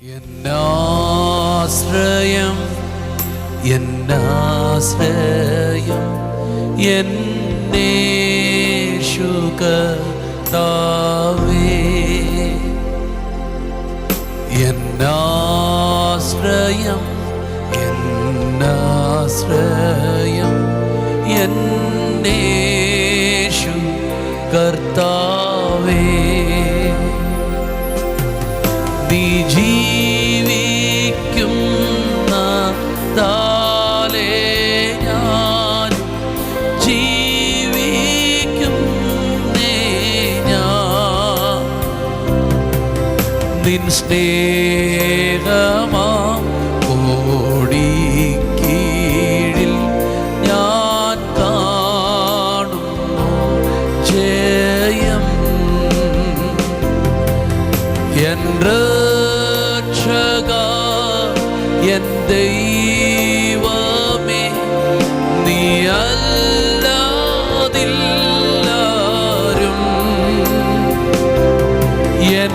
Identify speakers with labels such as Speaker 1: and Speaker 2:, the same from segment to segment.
Speaker 1: എന്നാശ്രയം എന്നാശ്രയം എന്നേശു കർത്താവേ, എന്നാശ്രയം എന്നാശ്രയം എന്നേശു കർത്താവേ. നീ ജീവിക്കുന്ന താലേ ഞാൻ ജീവിക്കുന്നേ, ഞാൻ നിൻ സ്നേഹമാം ഓടിക്കീഴിൽ ഞാൻ കാണുന്നു ജയം. എൻ രക്ഷക എൻ ദൈവമേ, നീ അല്ലാതില്ലാരും എൻ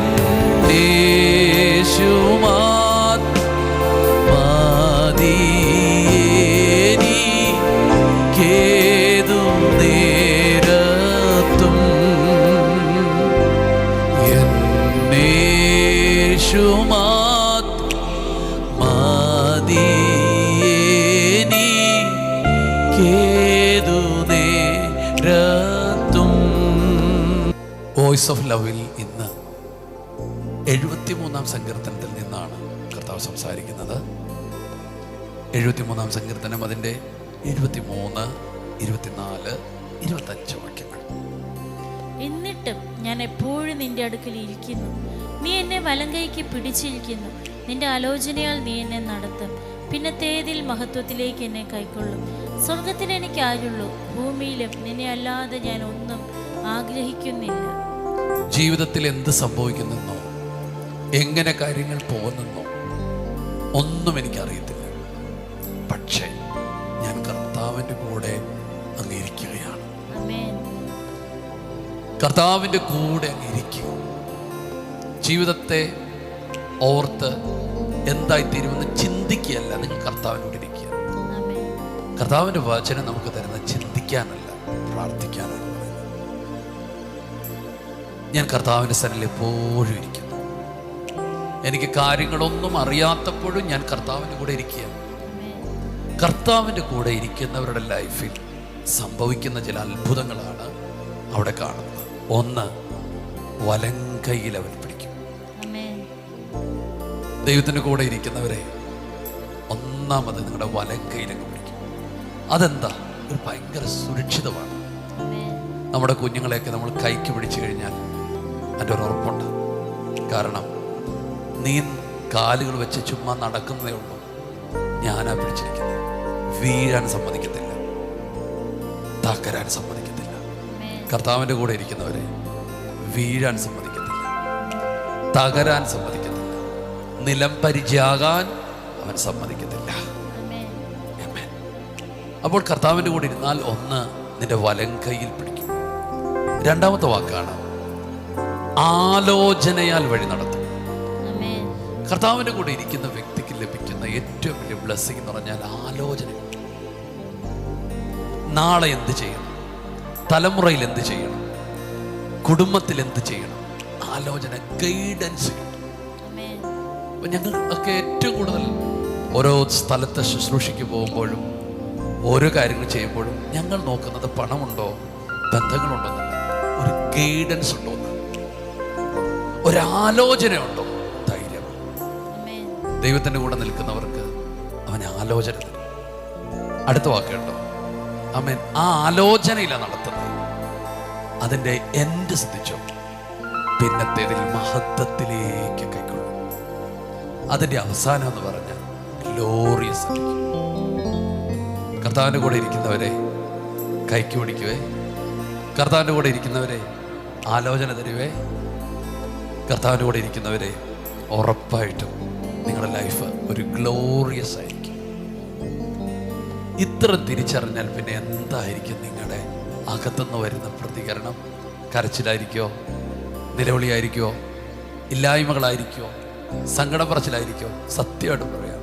Speaker 1: യേശുമാത്മദീയേനിക്കേതു നേരത്തും എന്നേശുമാത്മദീയേനിക്കേതു നേരത്തും. വോയിസ് ഓഫ് ലവിൽ ഇന്ന് 73-ാം സങ്കീർത്തനത്തിൽ നിന്നാണ് കർത്താവ് സംസാരിക്കുന്നത്. 73-ാം സങ്കീർത്തനം അതിൻ്റെ 23, 24, 25 വാക്യങ്ങൾ.
Speaker 2: എന്നിട്ടും ഞാൻ എപ്പോഴും നിന്റെ അടുക്കൽ ഇരിക്കുന്നു, നീ എന്നെ വലങ്കൈക്ക് പിടിച്ചിരിക്കുന്നു. നിന്റെ ആലോചനയാൽ നീ എന്നെ നടത്തും, പിന്നത്തേതിൽ മഹത്വത്തിലേക്ക് എന്നെ കൈക്കൊള്ളും. സ്വർഗത്തിൽ എനിക്ക് ആരുള്ളൂ, ഭൂമിയിലും നിന്നെ അല്ലാതെ ഞാൻ ഒന്നും ആഗ്രഹിക്കുന്നില്ല.
Speaker 1: ജീവിതത്തിൽ എന്ത് സംഭവിക്കുന്നെന്നോ എങ്ങനെ കാര്യങ്ങൾ പോകുന്നെന്നോ ഒന്നും എനിക്കറിയത്തില്ല. പക്ഷേ ഞാൻ കർത്താവിൻ്റെ കൂടെ അങ്ങിരിക്കുകയാണ്. കർത്താവിൻ്റെ കൂടെ അങ്ങിരിക്കുക. ജീവിതത്തെ ഓർത്ത് എന്തായിത്തീരുമെന്ന് ചിന്തിക്കുകയല്ല, നിങ്ങൾ കർത്താവിനോട് ഇരിക്കുക. കർത്താവിൻ്റെ വചനം നമുക്ക് തരുന്ന ചിന്തിക്കാനല്ല, പ്രാർത്ഥിക്കാനാണ് പറയുന്നത്. ഞാൻ കർത്താവിൻ്റെ സന്നിധിയിൽ എപ്പോഴും ഇരിക്കുന്നു. എനിക്ക് കാര്യങ്ങളൊന്നും അറിയാത്തപ്പോഴും ഞാൻ കർത്താവിൻ്റെ കൂടെ ഇരിക്കുക. കർത്താവിൻ്റെ കൂടെ ഇരിക്കുന്നവരുടെ ലൈഫിൽ സംഭവിക്കുന്ന ചില അത്ഭുതങ്ങളാണ് അവിടെ കാണുന്നത്. ഒന്ന്, വലങ്കൈയിൽ അവൻ പിടിക്കും. ദൈവത്തിൻ്റെ കൂടെ ഇരിക്കുന്നവരെ ഒന്നാമത് നിങ്ങളുടെ വലങ്കൈയിലങ്ങ് പിടിക്കും. അതെന്താ? ഒരു ഭയങ്കര സുരക്ഷിതമാണ്. നമ്മുടെ കുഞ്ഞുങ്ങളെയൊക്കെ നമ്മൾ കൈക്ക് പിടിച്ചു കഴിഞ്ഞാൽ അതിൻ്റെ ഒരു ഉറപ്പുണ്ട്. കാരണം നീ കാലുകൾ വെച്ച് ചുമ്മാ നടക്കുന്നതേ ഉള്ളൂ, ഞാനാ പിടിച്ചിരിക്കുന്നത്. വീഴാൻ സമ്മതിക്കത്തില്ല, തകരാൻ സമ്മതിക്കത്തില്ല. കർത്താവിൻ്റെ കൂടെ ഇരിക്കുന്നവരെ വീഴാൻ സമ്മതിക്കത്തില്ല, തകരാൻ സമ്മതിക്കത്തില്ല, നിലം പരിചയാകാൻ അവൻ സമ്മതിക്കത്തില്ല. അപ്പോൾ കർത്താവിൻ്റെ കൂടെ ഇരുന്നാൽ ഒന്ന്, നിന്റെ വലങ്കൈയിൽ പിടിക്കും. രണ്ടാമത്തെ വാക്കാണ് ആലോചനയാൽ വഴി നടത്തും. കർത്താവിൻ്റെ കൂടെ ഇരിക്കുന്ന വ്യക്തിക്ക് ലഭിക്കുന്ന ഏറ്റവും വലിയ ബ്ലെസ്സിംഗ് എന്ന് പറഞ്ഞാൽ ആലോചന. നാളെ എന്ത് ചെയ്യണം, തലമുറയിൽ എന്ത് ചെയ്യണം, കുടുംബത്തിൽ എന്ത് ചെയ്യണം, ആലോചന, ഗൈഡൻസ് കിട്ടും. അപ്പം ഞങ്ങൾ ഒക്കെ ഏറ്റവും കൂടുതൽ ഓരോ സ്ഥലത്ത് ശുശ്രൂഷയ്ക്ക് പോകുമ്പോഴും ഓരോ കാര്യങ്ങൾ ചെയ്യുമ്പോഴും ഞങ്ങൾ നോക്കുന്നത് പണമുണ്ടോ, ബന്ധങ്ങളുണ്ടോ, ഒരു ഗൈഡൻസ് ഉണ്ടോ, ഒരാലോചനയുണ്ടോ, ധൈര്യം. ദൈവത്തിൻ്റെ കൂടെ നിൽക്കുന്നവർക്ക് അവൻ ആലോചന തരും. അടുത്ത വാക്കുണ്ടോ, ആമേൻ. ആ ആലോചനയിലാണ് നടത്തുന്നത്. അതിൻ്റെ എൻഡ് ശ്രദ്ധിച്ചോ, പിന്നത്തേതിൽ മഹത്വത്തിലേക്ക് കൈക്കൊള്ളും. അതിൻ്റെ അവസാനം എന്ന് പറഞ്ഞാൽ ഗ്ലോറിയസ് ആയിരിക്കും. കർത്താവിൻ്റെ കൂടെ ഇരിക്കുന്നവരെ കൈക്ക് പിടിക്കുവേ, കർത്താവിൻ്റെ കൂടെ ഇരിക്കുന്നവരെ ആലോചന തരുവേ, കർത്താവിൻ്റെ കൂടെ ഇരിക്കുന്നവരെ ഉറപ്പായിട്ടും നിങ്ങളുടെ ലൈഫ് ഒരു ഗ്ലോറിയസ് ആയിരിക്കും. ഇത്ര തിരിച്ചറിഞ്ഞാൽ പിന്നെ എന്തായിരിക്കും നിങ്ങളുടെ അകത്തുനിന്ന് വരുന്ന പ്രതികരണം? കരച്ചിലായിരിക്കുമോ, നിലവിളിയായിരിക്കുമോ, ഇല്ലായ്മകളായിരിക്കുമോ, സങ്കടം പറച്ചിലായിരിക്കും. സത്യമായിട്ട് പറയാം,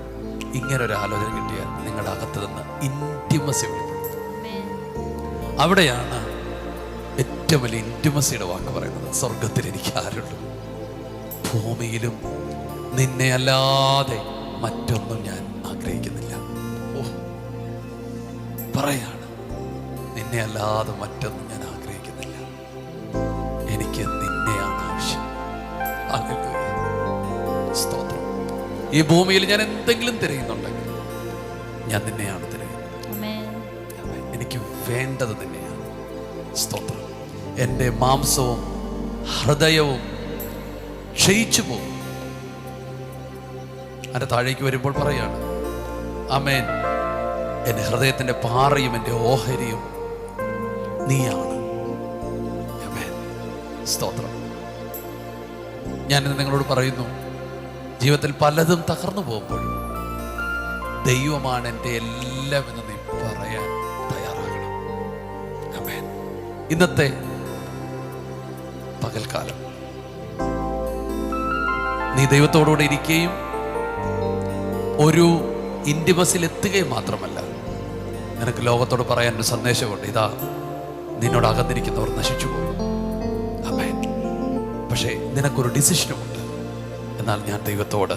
Speaker 1: ഇങ്ങനൊരു ആലോചന കിട്ടിയാൽ നിങ്ങളുടെ അകത്ത് നിന്ന് ഇൻറ്റിമസി വെളിപ്പെടുത്തും. അവിടെയാണ് ഏറ്റവും വലിയ ഇൻറ്റിമസിയുടെ വാക്ക് പറയുന്നത്. സ്വർഗത്തിൽ എനിക്ക് ആരുള്ളൂ, ഭൂമിയിലും നിന്നെ അല്ലാതെ മറ്റൊന്നും ഞാൻ ആഗ്രഹിക്കുന്നില്ല. ഓ, പറയാണ്, നിന്നെ അല്ലാതെ മറ്റൊന്നും ഞാൻ ആഗ്രഹിക്കുന്നില്ല, എനിക്ക് നിന്നെയാണ് ആവശ്യം. ഹല്ലേലൂയ, സ്തോത്രം. ഈ ഭൂമിയിൽ ഞാൻ എന്തെങ്കിലും തിരയുന്നുണ്ടെങ്കിൽ ഞാൻ നിന്നെയാണ് തിരയുന്നത്. എനിക്ക് വേണ്ടത് നിന്നെയാണ്. സ്തോത്രം. എൻ്റെ മാംസവും ഹൃദയവും ക്ഷയിച്ചു പോകും. അതിൻ്റെ താഴേക്ക് വരുമ്പോൾ പറയാണ്, ആമേൻ, എൻ്റെ ഹൃദയത്തിൻ്റെ പാറയും എൻ്റെ ഓഹരിയും നീയാണ്. ആമേൻ, സ്തോത്രം. ഞാനിന്ന് നിങ്ങളോട് പറയുന്നു, ജീവിതത്തിൽ പലതും തകർന്നു പോകുമ്പോഴും ദൈവമാണ് എൻ്റെ എല്ലാം എന്ന് നീ പറയാൻ തയ്യാറാകണം. ആമേൻ. ഇന്നത്തെ പകൽക്കാലം നീ ദൈവത്തോടുകൂടെ ഇരിക്കുകയും ഒരു ഇൻറ്റിമസിൽ എത്തുകയും മാത്രമല്ല, നിനക്ക് ലോകത്തോട് പറയാൻ ഒരു സന്ദേശമുണ്ട്. ഇതാ, നിന്നോട് അകന്നിരിക്കുന്നവർ നശിച്ചു പോകും. ആമേൻ. പക്ഷേ നിനക്കൊരു ഡിസിഷനുമുണ്ട്. എന്നാൽ ഞാൻ ദൈവത്തോട്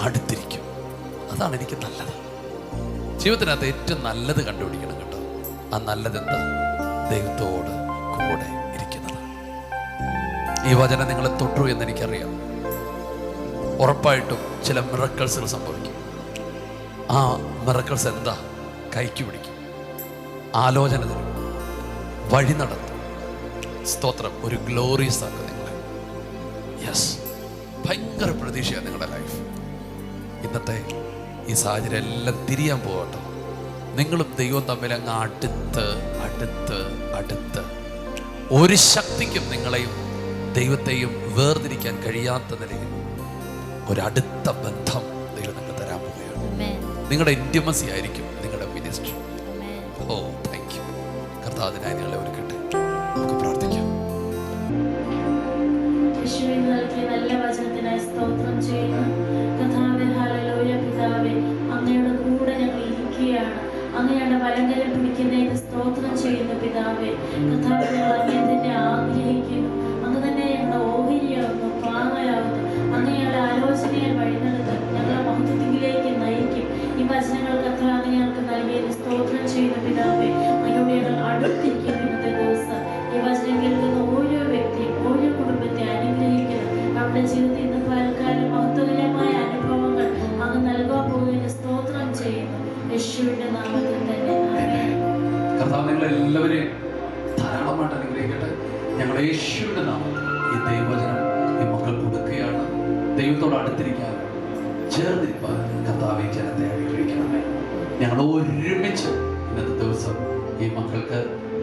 Speaker 1: അടുത്തിരിക്കും. അതാണ് എനിക്ക് നല്ലത്. ജീവിതത്തിനകത്ത് ഏറ്റവും നല്ലത് കണ്ടുപിടിക്കണം കേട്ടോ. ആ നല്ലതെന്താ? ദൈവത്തോട് കൂടെ ഇരിക്കുന്നതാണ്. ഈ വചനം നിങ്ങളെ തൊട്ടു എന്ന് എനിക്കറിയാം. ഉറപ്പായിട്ടും ചില മിറക്കിൾസുകൾ സംഭവിക്കും. ആ മിറക്കിൾസ് എന്താ? കൈക്ക് പിടിക്കും, ആലോചന തരും, വഴി നടത്തും. സ്തോത്രം. ഒരു ഗ്ലോറിയസ് ആക്കുക നിങ്ങളെ. യെസ്, ഭയങ്കര പ്രതീക്ഷയാണ് നിങ്ങളുടെ ലൈഫ്. ഇന്നത്തെ ഈ സാഹചര്യം എല്ലാം തിരിയാൻ പോകട്ടോ. നിങ്ങളും ദൈവവും തമ്മിൽ അങ്ങ് അടുത്ത് അടുത്ത് അടുത്ത് ഒരു ശക്തിക്കും നിങ്ങളെയും ദൈവത്തെയും വേർതിരിക്കാൻ കഴിയാത്ത നിലയിൽ ഒരടുത്ത ബന്ധം ദൈവം നിങ്ങൾക്ക് തരാൻ പോവുകയാണ്. നിങ്ങളുടെ ഇൻറ്റിമസി ആയിരിക്കും നിങ്ങളുടെ മിനിസ്ട്രി. ഓ, താങ്ക് യു കർത്താവിനായി നിങ്ങളെ ഒരുക്കട്ടെ. നമുക്ക് പ്രാർത്ഥിക്കാം.
Speaker 2: നല്ല വചനത്തിനായി സ്തോത്രം ചെയ്യുന്നു കർത്താവേ. ഹല്ലേലൂയ പിതാവേ, അങ്ങയുടെ കൂടെ ഞങ്ങൾ ഇരിക്കുകയാണ്. അങ്ങയുടെ വലങ്കരം പിടിക്കുന്നതിന് സ്തോത്രം ചെയ്യുന്നു പിതാവേ. കർത്താവേ, ഞങ്ങൾ അങ്ങേ തന്നെ ആഗ്രഹിക്കുന്നു. അങ്ങ് തന്നെ ഞങ്ങളുടെ ഓഹരിയാകുന്നു, പാങ്ങയാകുന്നു. അങ്ങയുടെ ആലോചനയെ വഴി നടത്തും, ഞങ്ങളെ മഹത്വത്തിലേക്ക് നയിക്കും. ഈ വചനങ്ങൾ കർത്താവ് അങ്ങ് ഞങ്ങൾക്ക് നൽകിയതിന് സ്തോത്രം ചെയ്യുന്നു പിതാവേ. അങ്ങയോട് ഞങ്ങൾ അടുത്തിരിക്കുന്നു. ഇന്നത്തെ ദിവസം ഈ വചനം കേൾക്കുന്ന ഓരോ വ്യക്തിയും ഓരോ കുടുംബത്തെ അനുഗ്രഹിക്കണം. നമ്മുടെ ജീവിതത്തിൽ ഇന്ന് പലകാലം മഹത്വകരമായ അനുഭവങ്ങൾ അങ്ങ് നൽകാൻ പോകുന്നതിന് സ്തോത്രം ചെയ്യുന്നു യേശുവിന്റെ നാമത്തിൽ തന്നെ.
Speaker 1: കർത്താവ് നിങ്ങളെല്ലാവരെയും ധാരാളമായിട്ട് അനുഗ്രഹിക്കട്ടെ. ഞങ്ങൾ യേശുവിന്റെ നാമത്തിൽ ഈ ദൈവവചനം ഈ മക്കൾ കൊടുക്കുകയാണ്. ദൈവത്തോട് അടുത്തിരിക്കാൻ, ചേർന്നിരിക്കാൻ കർത്താവ് ഈ ജനത്തെ അനുഗ്രഹിക്കണമേ. ഞങ്ങൾ ഒരുമിച്ച് ഇന്നത്തെ ദിവസം ഈ മക്കൾക്ക്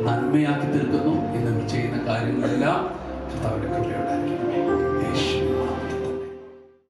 Speaker 1: നന്മയാക്കി തീർക്കുന്നു. ഇന്ന് ചെയ്യുന്ന കാര്യങ്ങളെല്ലാം കർത്താവിന്റെ കൃപയുണ്ടായിരിക്കണമേ. യേശു